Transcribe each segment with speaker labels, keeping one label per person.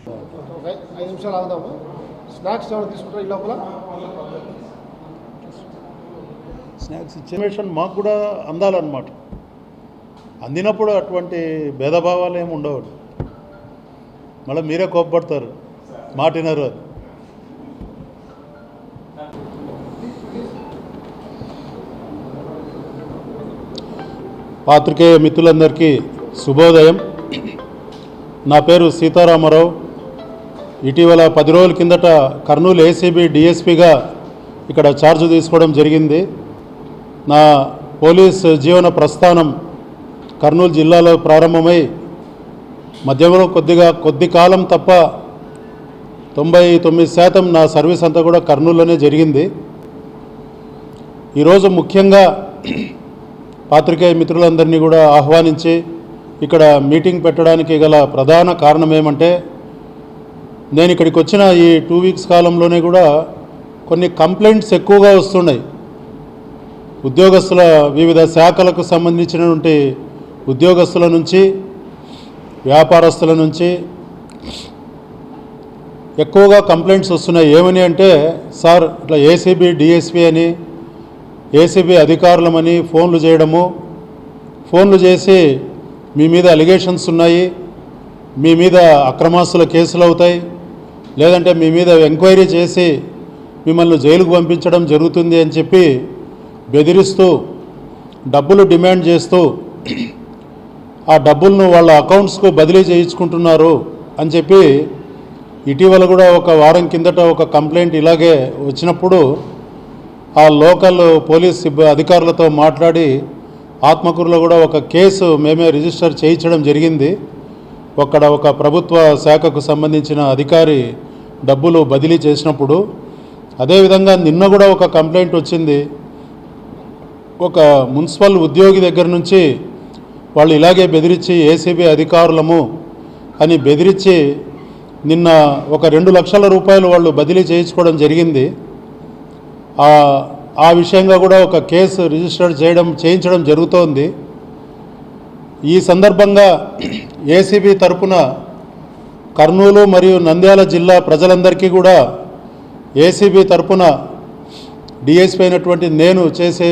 Speaker 1: 5 నిమిషాలు ఆగుదాము. స్నాక్స్ ఏమైనా తీసుకుంటారా ఈ లోపల?
Speaker 2: స్నాక్స్ ఇన్ఫర్మేషన్ మాకు కూడా అందాలన్నమాట. అందినప్పుడు అటువంటి భేదభావాలు ఏమి ఉండవు. మళ్ళీ మీరే కోప్పడతారు, మాటినరు. అది పాత్రికేయ మిత్రులందరికీ శుభోదయం. నా పేరు సీతారామారావు. ఇటీవల 10 రోజుల కిందట కర్నూలు ఏసీబీ డిఎస్పీగా ఇక్కడ ఛార్జ్ తీసుకోవడం జరిగింది. నా పోలీస్ జీవన ప్రస్థానం కర్నూలు జిల్లాలో ప్రారంభమై మధ్యలో కొద్ది కాలం తప్ప 99% నా సర్వీస్ అంతా కూడా కర్నూలులోనే జరిగింది. ఈరోజు ముఖ్యంగా పాత్రికేయ మిత్రులందరినీ కూడా ఆహ్వానించి ఇక్కడ మీటింగ్ పెట్టడానికి గల ప్రధాన కారణం ఏమంటే, నేను ఇక్కడికి వచ్చిన ఈ 2 వీక్స్ కాలంలోనే కూడా కొన్ని కంప్లైంట్స్ ఎక్కువగా వస్తున్నాయి. ఉద్యోగస్తుల వివిధ శాఖలకు సంబంధించినటువంటి ఉద్యోగస్తుల నుంచి, వ్యాపారస్తుల నుంచి ఎక్కువగా కంప్లైంట్స్ వస్తున్నాయి. ఏమని అంటే, సార్ ఇట్లా ఏసీబీ డిఎస్పీ అని, ఏసీబీ అధికారులమని ఫోన్లు చేసి మీ మీద అలిగేషన్స్ ఉన్నాయి, మీ మీద అక్రమాస్తుల కేసులు అవుతాయి, లేదంటే మీ మీద ఎంక్వైరీ చేసి మిమ్మల్ని జైలుకు పంపించడం జరుగుతుంది అని చెప్పి బెదిరిస్తూ డబ్బులు డిమాండ్ చేస్తూ ఆ డబ్బులను వాళ్ళ అకౌంట్స్కు బదిలీ చేయించుకుంటున్నారు అని చెప్పి ఇటీవల కూడా ఒక వారం కిందట ఒక కంప్లైంట్ ఇలాగే వచ్చినప్పుడు ఆ లోకల్ పోలీస్ అధికారులతో మాట్లాడి ఆత్మకూరులో కూడా ఒక కేసు మేమే రిజిస్టర్ చేయించడం జరిగింది. ఒక ప్రభుత్వ శాఖకు సంబంధించిన అధికారి డబ్బులు బదిలీ చేసినప్పుడు. అదేవిధంగా నిన్న కూడా ఒక కంప్లైంట్ వచ్చింది. ఒక మున్సిపల్ ఉద్యోగి దగ్గర నుంచి వాళ్ళు ఇలాగే బెదిరించి ఏసీబీ అధికారులము అని బెదిరించి నిన్న ఒక 2 లక్షల రూపాయలు వాళ్ళు బదిలీ చేయించుకోవడం జరిగింది. ఆ విషయంగా కూడా ఒక కేసు రిజిస్టర్ చేయించడం జరుగుతోంది. ఈ సందర్భంగా ఏసీబీ తరపున కర్నూలు మరియు నంద్యాల జిల్లా ప్రజలందరికీ కూడా ఏసీబీ తరపున డిఎస్పీ అయినటువంటి నేను చేసే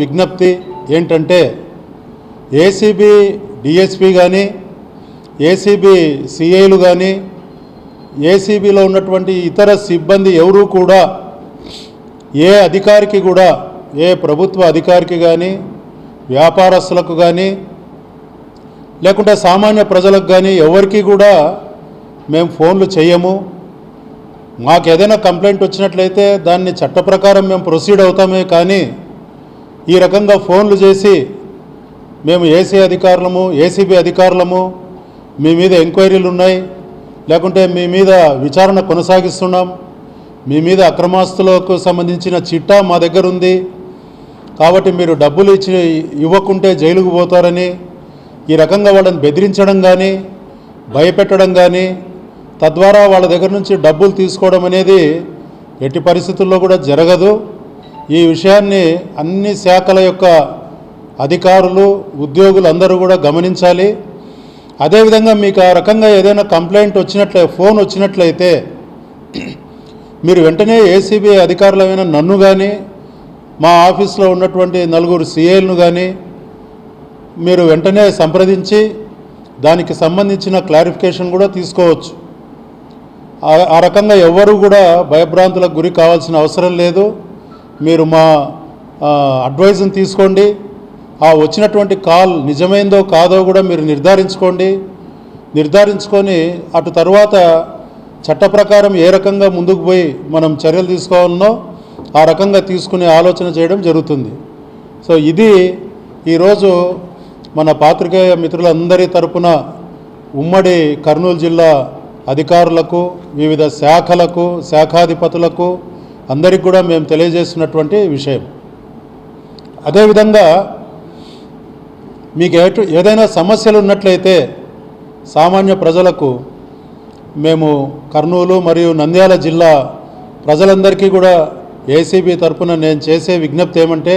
Speaker 2: విజ్ఞప్తి ఏంటంటే, ఏసీబీ డిఎస్పీ కానీ, ఏసీబీ సిఐలు కానీ, ఏసీబీలో ఉన్నటువంటి ఇతర సిబ్బంది ఎవరూ కూడా ఏ అధికారికి కూడా, ఏ ప్రభుత్వ అధికారికి కానీ, వ్యాపారస్తులకు కానీ, లేకుంటే సామాన్య ప్రజలకు కానీ ఎవరికి కూడా మేము ఫోన్లు చేయము. మాకు ఏదైనా కంప్లైంట్ వచ్చినట్లయితే దాన్ని చట్ట ప్రకారం మేము ప్రొసీడ్ అవుతామే, కానీ ఈ రకంగా ఫోన్లు చేసి మేము ఏసీబీ అధికారులము, మీ మీద ఎంక్వైరీలు ఉన్నాయి, లేకుంటే మీ మీద విచారణ కొనసాగిస్తున్నాం, మీ మీద అక్రమాస్తులకు సంబంధించిన చిట్టా మా దగ్గర ఉంది, కాబట్టి మీరు డబ్బులు ఇవ్వకుంటే జైలుకు పోతారని ఈ రకంగా వాళ్ళని బెదిరించడం కానీ, భయపెట్టడం కానీ, తద్వారా వాళ్ళ దగ్గర నుంచి డబ్బులు తీసుకోవడం అనేది ఎట్టి పరిస్థితుల్లో కూడా జరగదు. ఈ విషయాన్ని అన్ని శాఖల యొక్క అధికారులు, ఉద్యోగులు అందరూ కూడా గమనించాలి. అదేవిధంగా మీకు ఆ రకంగా ఏదైనా కంప్లైంట్ ఫోన్ వచ్చినట్లయితే మీరు వెంటనే ఏసీబీ అధికారులమైన నన్ను కానీ, మా ఆఫీస్లో ఉన్నటువంటి 4 సిఐలను కానీ మీరు వెంటనే సంప్రదించి దానికి సంబంధించిన క్లారిఫికేషన్ కూడా తీసుకోవచ్చు. ఆ రకంగా ఎవరు కూడా భయభ్రాంతులకు గురి కావాల్సిన అవసరం లేదు. మీరు మా అడ్వైజ్ని తీసుకోండి. ఆ వచ్చినటువంటి కాల్ నిజమైందో కాదో కూడా మీరు నిర్ధారించుకొని అటు తర్వాత చట్ట ప్రకారం ఏ రకంగా ముందుకు పోయి మనం చర్యలు తీసుకోవాలనో ఆ రకంగా తీసుకునే ఆలోచన చేయడం జరుగుతుంది. సో ఇది ఈరోజు మన పాత్రికేయ మిత్రులందరి తరపున ఉమ్మడి కర్నూలు జిల్లా అధికారులకు, వివిధ శాఖలకు, శాఖాధిపతులకు అందరికీ కూడా మేము తెలియజేస్తున్నటువంటి విషయం. అదేవిధంగా మీకు ఏదైనా సమస్యలు ఉన్నట్లయితే సామాన్య ప్రజలకు మేము కర్నూలు మరియు నంద్యాల జిల్లా ప్రజలందరికీ కూడా ఏసీబీ తరపున నేను చేసే విజ్ఞప్తి ఏమంటే,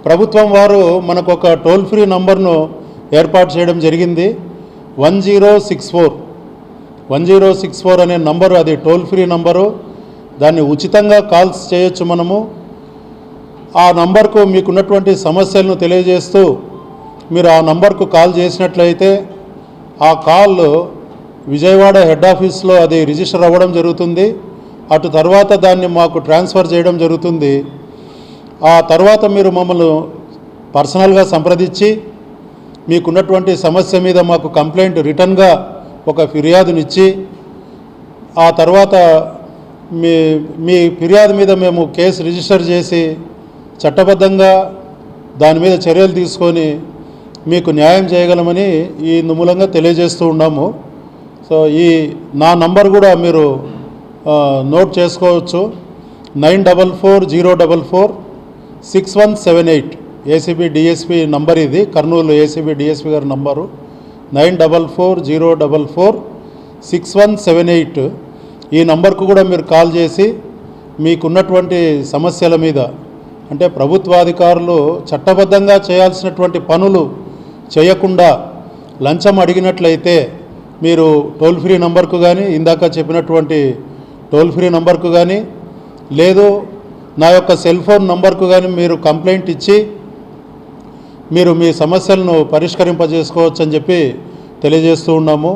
Speaker 2: ప్రభుత్వం వారు మనకు ఒక టోల్ ఫ్రీ నంబర్ను ఏర్పాటు చేయడం జరిగింది. 1064 1064 అనే నంబరు, అది టోల్ ఫ్రీ నంబరు. దాన్ని ఉచితంగా కాల్స్ చేయొచ్చు మనము. ఆ నంబర్కు మీకున్నటువంటి సమస్యలను తెలియజేస్తూ మీరు ఆ నంబర్కు కాల్ చేసినట్లయితే ఆ కాల్ విజయవాడ హెడ్ ఆఫీస్లో అది రిజిస్టర్ అవ్వడం జరుగుతుంది. అటు తర్వాత దాన్ని మాకు ట్రాన్స్ఫర్ చేయడం జరుగుతుంది. ఆ తర్వాత మీరు మమ్మల్ని పర్సనల్గా సంప్రదించి మీకున్నటువంటి సమస్య మీద మాకు కంప్లైంట్ రిటర్న్గా ఒక ఫిర్యాదునిచ్చి ఆ తర్వాత మీ ఫిర్యాదు మీద మేము కేసు రిజిస్టర్ చేసి చట్టబద్ధంగా దాని మీద చర్యలు తీసుకొని మీకు న్యాయం చేయగలమని ఈ మూలంగా తెలియజేస్తూ ఉన్నాము. సో ఈ నా నంబర్ కూడా మీరు నోట్ చేసుకోవచ్చు. 9440446178 ఏసీబీ డిఎస్పీ నంబర్ ఇది. కర్నూలు ఏసీబీ డిఎస్పీ గారి నంబరు 9440446178. ఈ నంబర్కు కూడా మీరు కాల్ చేసి మీకున్నటువంటి సమస్యల మీద, అంటే ప్రభుత్వాధికారులు చట్టబద్ధంగా చేయాల్సినటువంటి పనులు చేయకుండా లంచం అడిగినట్లయితే మీరు టోల్ ఫ్రీ నంబర్కు కానీ, ఇందాక చెప్పినటువంటి టోల్ ఫ్రీ నంబర్కు కానీ, లేదు నా యొక్క సెల్ ఫోన్ నంబర్కు కానీ మీరు కంప్లైంట్ ఇచ్చి మీరు మీ సమస్యలను పరిష్కరింపజేసుకోవచ్చు అని చెప్పి తెలియజేస్తూ ఉన్నాము.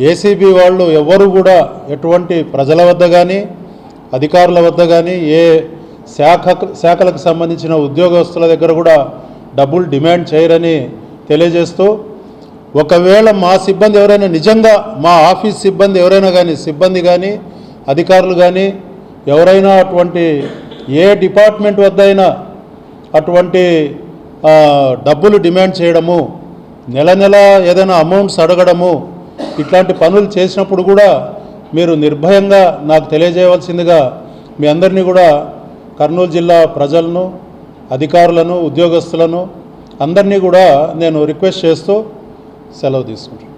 Speaker 2: ఏసీబీ వాళ్ళు ఎవరు కూడా ఎటువంటి ప్రజల వద్ద కానీ అధికారుల వద్ద కానీ ఏ శాఖలకు సంబంధించిన ఉద్యోగస్తుల దగ్గర కూడా డబ్బులు డిమాండ్ చేయరని తెలియజేస్తూ, ఒకవేళ మా సిబ్బంది ఎవరైనా నిజంగా మా ఆఫీస్ సిబ్బంది ఎవరైనా కానీ, సిబ్బంది కానీ అధికారులు కానీ ఎవరైనా అటువంటి ఏ డిపార్ట్మెంట్ వద్ద అయినా అటువంటి డబ్బులు డిమాండ్ చేయడము, నెల నెల ఏదైనా అమౌంట్స్ అడగడము, ఇట్లాంటి పనులు చేసినప్పుడు కూడా మీరు నిర్భయంగా నాకు తెలియజేయవలసిందిగా మీ అందరినీ కూడా కర్నూలు జిల్లా ప్రజలను, అధికారులను, ఉద్యోగస్తులను అందరినీ కూడా నేను రిక్వెస్ట్ చేస్తూ సెలవు తీసుకుంటాను.